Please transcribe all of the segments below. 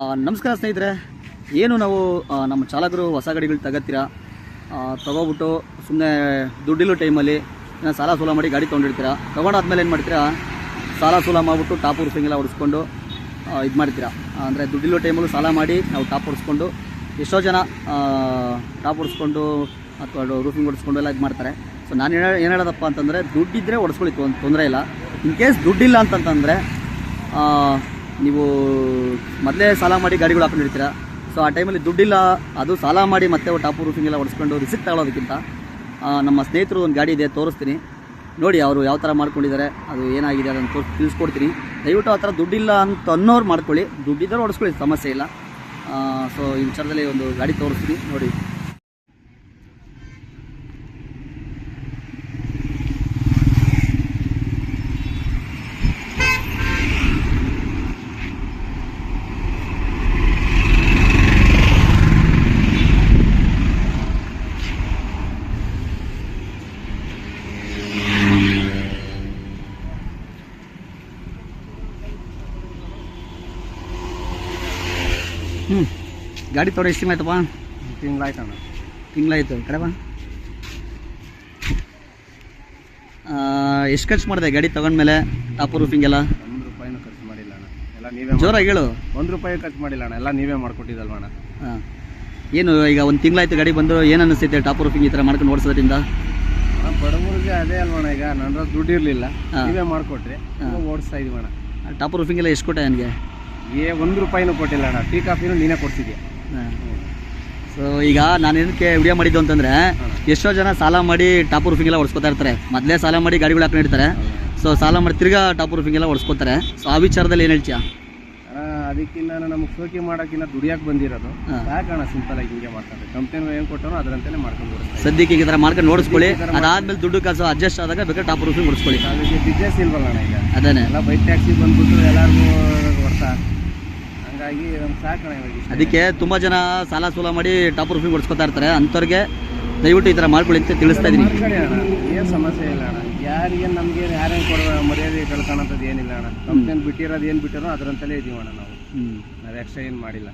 ನಮಸ್ಕಾರ ಸ್ನೇಹಿತರೆ. ಏನು ನಾವು ನಮ್ಮ ಚಾಲಕರು ಹೊಸ ಗಾಡಿಗಳು ತಗೋತೀರಾ, ತೊಗೊಬಿಟ್ಟು ಸುಮ್ಮನೆ ದುಡ್ಡಿಲ್ಲೋ ಟೈಮಲ್ಲಿ ಸಾಲ ಸೂಲ ಮಾಡಿ ಗಾಡಿ ತೊಗೊಂಡಿರ್ತೀರಾ. ತೊಗೊಂಡಾದ್ಮೇಲೆ ಏನು ಮಾಡ್ತೀರಾ, ಸಾಲ ಸೂಲ ಮಾಡಿಬಿಟ್ಟು ಟಾಪ್ ರೂಫಿಂಗ್ ಎಲ್ಲ ಹೊಡಿಸ್ಕೊಂಡು ಇದು ಮಾಡ್ತೀರಾ. ಅಂದರೆ ದುಡ್ಡಿಲ್ಲೋ ಟೈಮಲ್ಲೂ ಸಾಲ ಮಾಡಿ ನಾವು ಟಾಪ್ ಹೊಡಿಸ್ಕೊಂಡು, ಎಷ್ಟೋ ಜನ ಟಾಪ್ ಹೊಡಿಸ್ಕೊಂಡು ಅಥವಾ ರೂಫಿಂಗ್ ಹೊಡಿಸ್ಕೊಂಡು ಎಲ್ಲ ಇದು ಮಾಡ್ತಾರೆ. ಸೊ ನಾನು ಏನು ಹೇಳೋದಪ್ಪ ಅಂತಂದರೆ, ದುಡ್ಡಿದ್ದರೆ ಹೊಡಿಸ್ಕೊಳ್ಳಿ, ತೊಂದರೆ ಇಲ್ಲ. ಇನ್ ಕೇಸ್ ದುಡ್ಡಿಲ್ಲ ಅಂತಂತಂದರೆ ನೀವು ಮೊದಲೇ ಸಾಲ ಮಾಡಿ ಗಾಡಿಗಳು ಹಾಕೊಂಡಿರ್ತೀರ. ಸೊ ಆ ಟೈಮಲ್ಲಿ ದುಡ್ಡಿಲ್ಲ, ಅದು ಸಾಲ ಮಾಡಿ ಮತ್ತೆ ಟಾಪ್ ರೂಫಿಂಗ್ ಎಲ್ಲ ಹೊಡಿಸ್ಕೊಂಡು ರಿಸಿಕ್ ತಗೊಳ್ಳೋದಕ್ಕಿಂತ ನಮ್ಮ ಸ್ನೇಹಿತರು ಒಂದು ಗಾಡಿ ಇದೆ, ತೋರಿಸ್ತೀನಿ ನೋಡಿ ಅವರು ಯಾವ ಥರ ಮಾಡ್ಕೊಂಡಿದ್ದಾರೆ, ಅದು ಏನಾಗಿದೆ ಅದನ್ನು ತಿಳಿಸ್ಕೊಡ್ತೀನಿ. ದಯವಿಟ್ಟು ಆ ಥರ ದುಡ್ಡಿಲ್ಲ ಅಂತ ಅನ್ನೋರು ಮಾಡ್ಕೊಳ್ಳಿ, ದುಡ್ಡಿದ್ದರೂ ಹೊಡಿಸ್ಕೊಳ್ಳಿ, ಸಮಸ್ಯೆ ಇಲ್ಲ. ಸೊ ಈ ವಿಚಾರದಲ್ಲಿ ಒಂದು ಗಾಡಿ ತೋರಿಸ್ತೀನಿ ನೋಡಿ. ಗಾಡಿ ತೊಗೊಂಡು ಎಷ್ಟು ಆಯ್ತಪ್ಪ? ತಿಂಗಳಾಯ್ತಣ್ಣ. ತಿಂಗಳಾಯ್ತು ಕಡೆ ಬಾ. ಎಷ್ಟು ಖರ್ಚು ಮಾಡಿದೆ ಗಾಡಿ ತೊಗೊಂಡ್ಮೇಲೆ ಟಾಪ್ ರೂಫಿಂಗ್ ಎಲ್ಲ? 1 ರೂಪಾಯಿನೂ ಖರ್ಚು ಮಾಡಿಲ್ಲ ಅಣ್ಣ, ಎಲ್ಲ ನೀವೇ. ಜೋರಾಗಿ ಹೇಳು. 1 ರೂಪಾಯಿ ಖರ್ಚು ಮಾಡಿಲ್ಲ ಅಣ್ಣ, ಎಲ್ಲ ನೀವೇ ಮಾಡ್ಕೊಟ್ಟಿದ್ದಲ್ವ ಅಣ್ಣ. ಹಾಂ, ಏನು ಈಗ ಒಂದು ತಿಂಗಳಾಯ್ತು ಗಾಡಿ ಬಂದು, ಏನು ಅನ್ನಿಸ್ತೈತೆ ಟಾಪ್ ರೂಫಿಂಗ್ ಈ ಥರ ಮಾಡ್ಕೊಂಡು ಓಡಿಸೋದ್ರಿಂದ? ಬಡವರಿಗೆ ಅದೇ ಅಲ್ವಣ, ಈಗ ನನ್ನ ದುಡ್ಡು ಇರಲಿಲ್ಲ, ನೀವೇ ಮಾಡಿಕೊಟ್ರಿ, ಓಡಿಸ್ತಾ ಇದೀವಿ ಅಣ್ಣ. ಟಾಪ್ ರೂಫಿಂಗ್ ಎಲ್ಲ ಎಷ್ಟು ಕೊಟ್ಟೆ ನನಗೆ? 1 ರೂಪಾಯಿನೂ ಕೊಟ್ಟಿಲ್ಲ ಅಣ್ಣ, ಟೀ ಕಾಫಿನೂ ನೀನೇ ಕೊಡ್ತಿದ್ಯಾ. ಸೊ ಈಗ ನಾನು ಏನಕ್ಕೆ ವಿಡಿಯೋ ಮಾಡಿದ್ದು ಅಂತಂದರೆ, ಎಷ್ಟೋ ಜನ ಸಾಲ ಮಾಡಿ ಟಾಪ್ ರೂಫಿಂಗ್ ಎಲ್ಲ ಹೊಡ್ಸ್ಕೊತಾ ಇರ್ತಾರೆ. ಮೊದಲೇ ಸಾಲ ಮಾಡಿ ಗಾಡಿಗಳು ಹಾಕೊಂಡಿರ್ತಾರೆ. ಸೊ ಸಾಲ ಮಾಡಿ ತಿರ್ಗಾ ಟಾಪ್ ರೂಫಿಂಗ್ ಎಲ್ಲ ಹೊಡ್ಸ್ಕೊತಾರೆ. ಸೊ ಆ ವಿಚಾರದಲ್ಲಿ ಏನು ಹೇಳ್ತೀಯಾ? ಅದಕ್ಕಿಂತ ನಮಗೆ ಶೋಕಿ ಮಾಡೋಕ್ಕಿಂತ ದುಡಿಯೋಕೆ ಬಂದಿರೋದು ಯಾಕಣ್ಣ, ಸಿಂಪಲ್ ಆಗಿ ಹಿಂಗೆ ಮಾಡ್ತಾರೆ. ಕಂಪ್ನಿ ಏನು ಕೊಟ್ಟರು ಅದರಂತೆಯೇ ಮಾಡ್ಕೊಂಡು ಸದ್ಯಕ್ಕೆ ಈ ಥರ ಮಾಡ್ಕೊಂಡು ನೋಡಿಸ್ಕೊಳ್ಳಿ. ಅದಾದ್ಮೇಲೆ ದುಡ್ಡು ಕಾಸು ಅಡ್ಜಸ್ಟ್ ಆದಾಗ ಬೇಕಾದ್ರೆ ಟಾಪ್ ರೂಫಿಂಗ್ ಹೊಡ್ಸ್ಕೊಳ್ಳಿ. ಅದಕ್ಕೆ ಬಿಸ್ನೆಸ್ ಇಲ್ವಲ್ಲ ಅಣ್ಣ, ಈಗ ಅದೇನೆ ಎಲ್ಲ ಬೈಕ್ ಟ್ಯಾಕ್ಸಿ ಬಂದ್ಬಿಟ್ಟು ಎಲ್ಲರಿಗೂ ಹೊಡ್ತಾ, ಹಂಗಾಗಿ ನಮ್ಗೆ ಸಾಕಣ. ಅದಕ್ಕೆ ತುಂಬ ಜನ ಸಾಲ ಸೂಲ ಮಾಡಿ ಟಾಪ್ ರೂಫಿಂಗ್ ಹೊಡ್ಸ್ಕೊತಾ ಇರ್ತಾರೆ. ಅಂಥವ್ರಿಗೆ ದಯವಿಟ್ಟು ಈ ಥರ ಮಾಡ್ಕೊಳ್ಳಿ ಅಂತ ತಿಳಿಸ್ತಾ ಇದ್ದೀನಿ. ಏನು ಸಮಸ್ಯೆ ಇಲ್ಲ ಅಣ್ಣ, ಯಾರಿಗೆ ನಮಗೆ ಯಾರೇನು ಕೊಡುವ ಮರ್ಯಾದೆ ಕಳ್ಕೊಳ್ಳೋಂಥದ್ದು ಏನಿಲ್ಲ ಅಣ್ಣ. ಕಂಪ್ನಿಯನ್ನು ಬಿಟ್ಟಿರೋದು ಏನು ಬಿಟ್ಟಿರೋ ಅದರಂತಲೇ ಇದೀವಿ ಅಣ್ಣ ನಾವು. ನಾವು ಎಕ್ಸ್ಟ್ರಾ ಏನು ಮಾಡಿಲ್ಲ.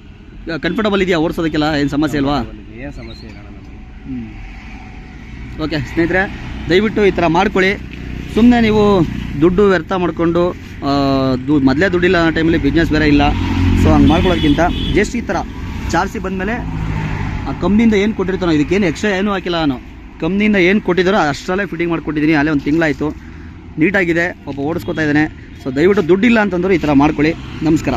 ಕಂಫರ್ಟಬಲ್ ಇದೆಯಾ ಓಡಿಸೋದಕ್ಕೆಲ್ಲ? ಏನು ಸಮಸ್ಯೆ ಇಲ್ವಾ? ಏನು ಸಮಸ್ಯೆ ಇಲ್ಲ ಅಣ್ಣ ನಮಗೆ. ಓಕೆ ಸ್ನೇಹಿತರೆ, ದಯವಿಟ್ಟು ಈ ಥರ ಮಾಡ್ಕೊಳ್ಳಿ. ಸುಮ್ಮನೆ ನೀವು ದುಡ್ಡು ವ್ಯರ್ಥ ಮಾಡಿಕೊಂಡು ಮೊದಲೇ ದುಡ್ಡಿಲ್ಲ ಅನ್ನೋ ಟೈಮಲ್ಲಿ ಬಿಸ್ನೆಸ್ ಬೇರೆ ಇಲ್ಲ. ಸೊ ಹಂಗೆ ಮಾಡ್ಕೊಳ್ಳೋದಕ್ಕಿಂತ ಜಸ್ಟ್ ಈ ಥರ ಚಾರ್ಸಿ ಬಂದಮೇಲೆ ಆ ಕಂಪ್ನಿಯಿಂದ ಏನು ಕೊಟ್ಟಿರ್ತಾನೋ, ಇದಕ್ಕೇನು ಎಕ್ಸ್ಟ್ರಾ ಏನೂ ಹಾಕಿಲ್ಲ ನಾನು. ಕಂಪ್ನಿಯಿಂದ ಏನು ಕೊಟ್ಟಿದ್ದಾರೋ ಅಷ್ಟರಲ್ಲೇ ಫಿಟ್ಟಿಂಗ್ ಮಾಡಿಕೊಟ್ಟಿದ್ದೀನಿ. ಅಲ್ಲೇ ಒಂದು ತಿಂಗಳಾಯಿತು, ನೀಟಾಗಿದೆ, ಪಾಪ ಓಡಿಸ್ಕೊತಾ ಇದ್ದಾನೆ. ಸೊ ದಯವಿಟ್ಟು ದುಡ್ಡಿಲ್ಲ ಅಂತಂದ್ರೆ ಈ ಥರ ಮಾಡ್ಕೊಳ್ಳಿ. ನಮಸ್ಕಾರ.